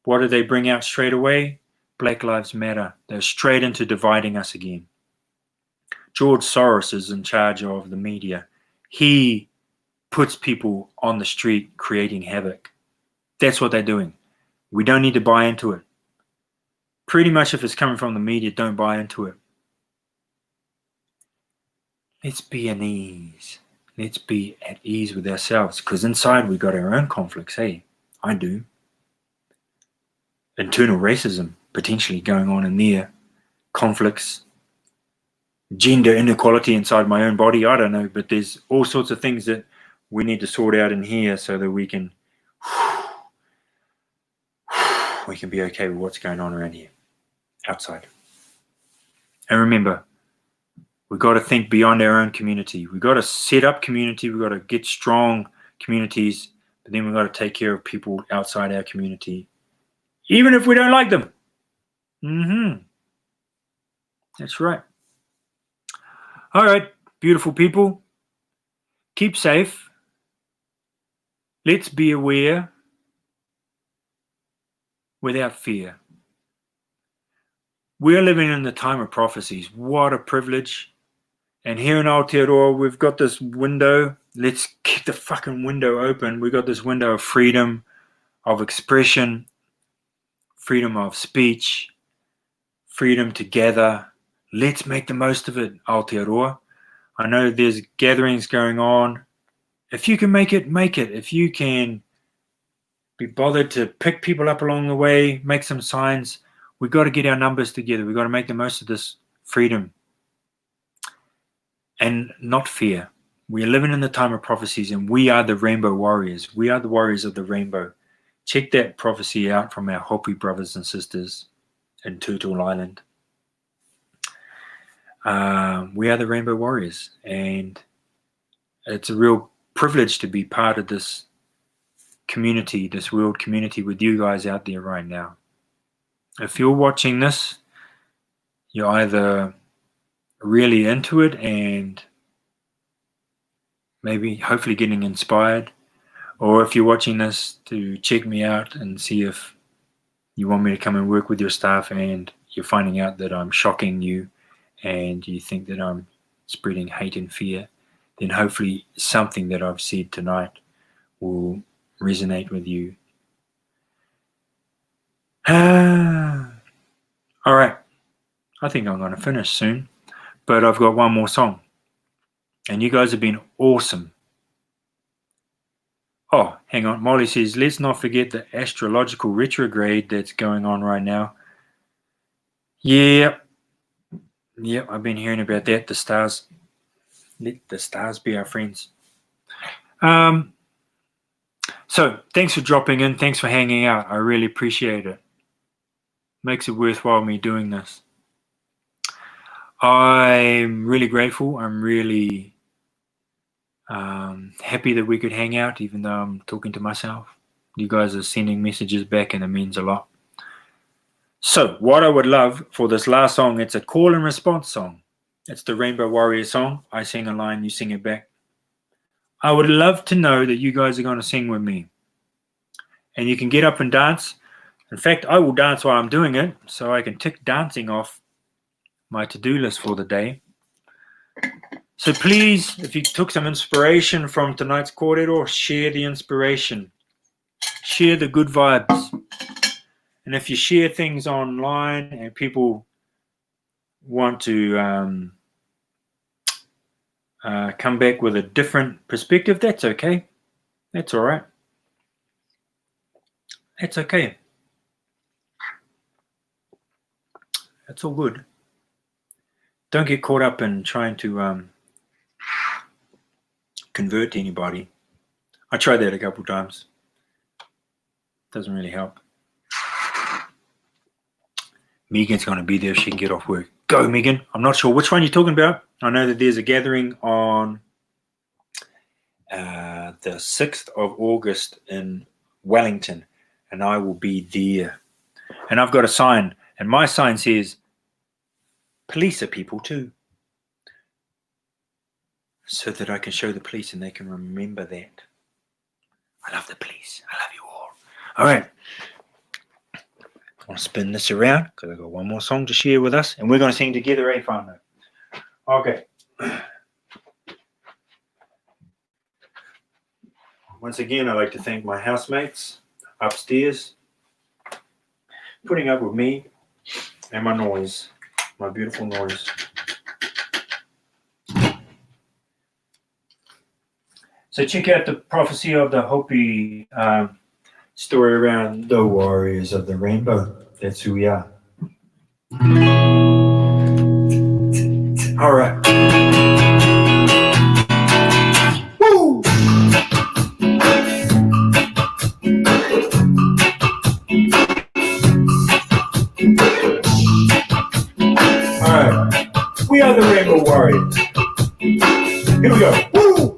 what did they bring out straight away? Black Lives Matter. They're straight into dividing us again. George Soros is in charge of the media. He puts people on the street creating havoc. That's what they're doing. We don't need to buy into it. Pretty much if it's coming from the media, don't buy into it. Let's be at ease. Let's be at ease with ourselves, because inside we got our own conflicts. Hey, I do. Internal racism potentially going on in there. Conflicts. Gender inequality inside my own body. I don't know, but there's all sorts of things that we need to sort out in here so that we can be okay with what's going on around here, outside. And remember, we've got to think beyond our own community. We've got to set up community. We've got to get strong communities, but then we've got to take care of people outside our community, even if we don't like them. That's right. All right, beautiful people. Keep safe. Let's be aware without fear. We're living in the time of prophecies. What a privilege. And here in Aotearoa, we've got this window. Let's keep the fucking window open. We've got this window of freedom, of expression, freedom of speech, freedom to gather. Let's make the most of it, Aotearoa. I know there's gatherings going on. If you can make it, make it. If you can be bothered to pick people up along the way, make some signs, we've got to get our numbers together. We've got to make the most of this freedom and not fear. We are living in the time of prophecies, and we are the rainbow warriors. We are the warriors of the rainbow. Check that prophecy out from our Hopi brothers and sisters in Turtle Island. We are the rainbow warriors, and it's a real privilege to be part of this community, this world community with you guys out there right now. If you're watching this, you're either really into it and maybe hopefully getting inspired, or if you're watching this to check me out and see if you want me to come and work with your staff and you're finding out that I'm shocking you and you think that I'm spreading hate and fear, then hopefully something that I've said tonight will resonate with you. All right, I think I'm going to finish soon, but I've got one more song, and you guys have been awesome. Oh, hang on. Molly says, let's not forget the astrological retrograde that's going on right now. Yep, I've been hearing about that. The stars. Let the stars be our friends. So thanks for dropping in. Thanks for hanging out. I really appreciate it. Makes it worthwhile me doing this. I'm really grateful. I'm really happy that we could hang out, even though I'm talking to myself. You guys are sending messages back, and it means a lot. So what I would love for this last song, it's a call and response song. It's the Rainbow Warrior song. I sing a line, you sing it back. I would love to know that you guys are going to sing with me. And you can get up and dance. In fact, I will dance while I'm doing it, so I can tick dancing off my to-do list for the day. So please, if you took some inspiration from tonight's kōrero, share the inspiration. Share the good vibes. And if you share things online and people want to come back with a different perspective, that's okay. That's all right. That's okay. That's all good. Don't get caught up in trying to convert anybody. I tried that a couple times. Doesn't really help. Megan's going to be there if she can get off work. Go, Megan. I'm not sure which one you're talking about. I know that there's a gathering on the 6th of August in Wellington, and I will be there. And I've got a sign, and my sign says, police are people too. So that I can show the police and they can remember that. I love the police. I love you all. All right. I'll spin this around because I've got one more song to share with us, and we're going to sing together, eh, Whānau? Okay. Once again, I'd like to thank my housemates upstairs, putting up with me and my noise, my beautiful noise. So check out the prophecy of the Hopi story around the warriors of the rainbow. That's who we are. All right. Woo! All right. We are the Rainbow Warriors. Here we go. Woo!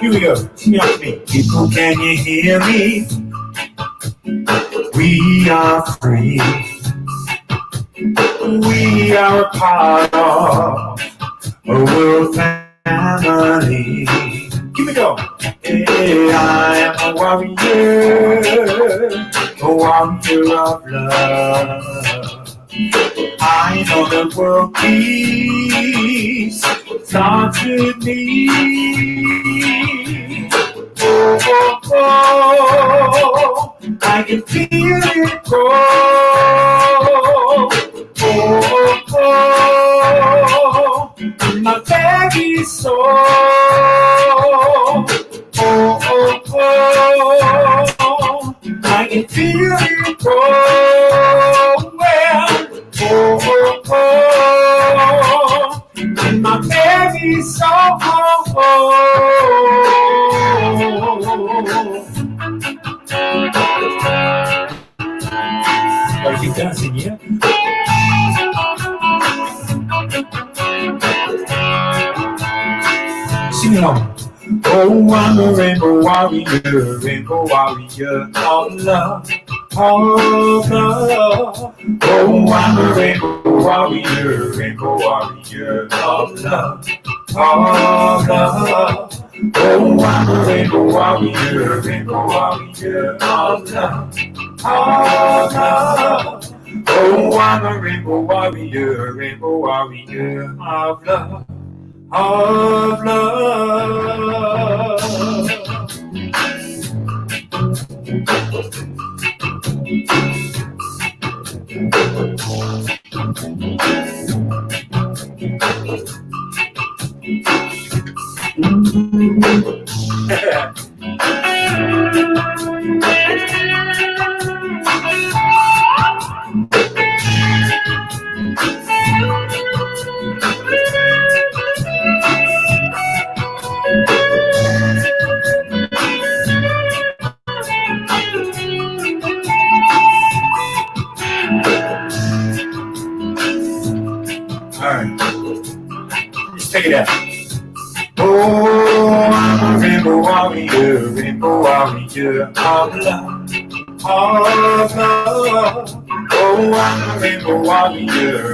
Here we go. Sing out to me. People, can you hear me? We are free. We are a part of a world family. Keep it going. Hey, I am a warrior of love. I know the world peace starts with me. Oh, oh, oh, I can feel it grow. Oh, oh, oh, in my very soul. Oh, oh, oh, I can feel it grow. Oh, oh, oh, in my very soul. Gotta keep dancing, yeah? Sing along. Oh, I'm a rainbow warrior of love, of love. Oh, I'm a rainbow warrior of love, of love. Oh, I'm a rainbow warrior of love, of love. Oh, I'm a rainbow warrior of love. Of love. Take it out. Oh, I'm a rainbow warrior of love, of love. Oh, I'm a rainbow warrior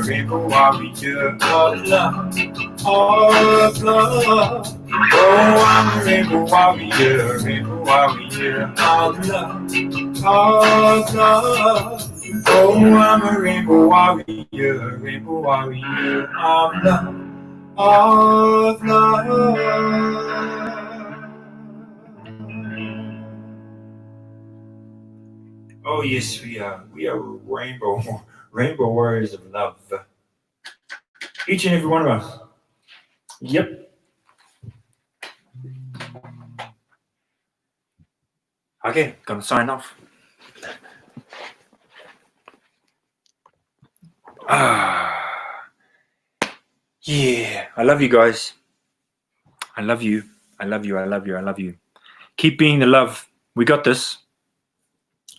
of love, of love. Oh, I'm a rainbow warrior of love, of love. Oh, I'm a rainbow warrior of love. Of love. Oh yes, we are. We are rainbow warriors of love. Each and every one of us. Yep. Okay, gonna sign off. Yeah, I love you guys. I love you. I love you. I love you. I love you. Keep being the love. We got this.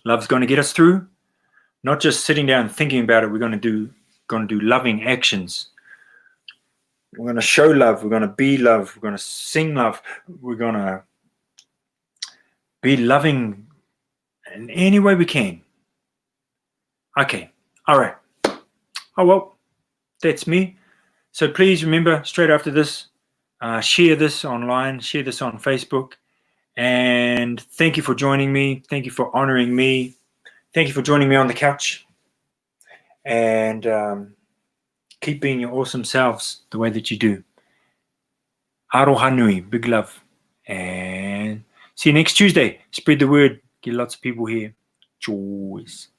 Love's going to get us through. Not just sitting down and thinking about it. We're going to do loving actions. We're going to show love. We're going to be love. We're going to sing love. We're going to be loving in any way we can. Okay. All right. Oh, well, that's me. So please remember, straight after this, share this online, share this on Facebook. And thank you for joining me. Thank you for honoring me. Thank you for joining me on the couch. And keep being your awesome selves the way that you do. Aroha nui, big love. And see you next Tuesday. Spread the word. Get lots of people here. Joys.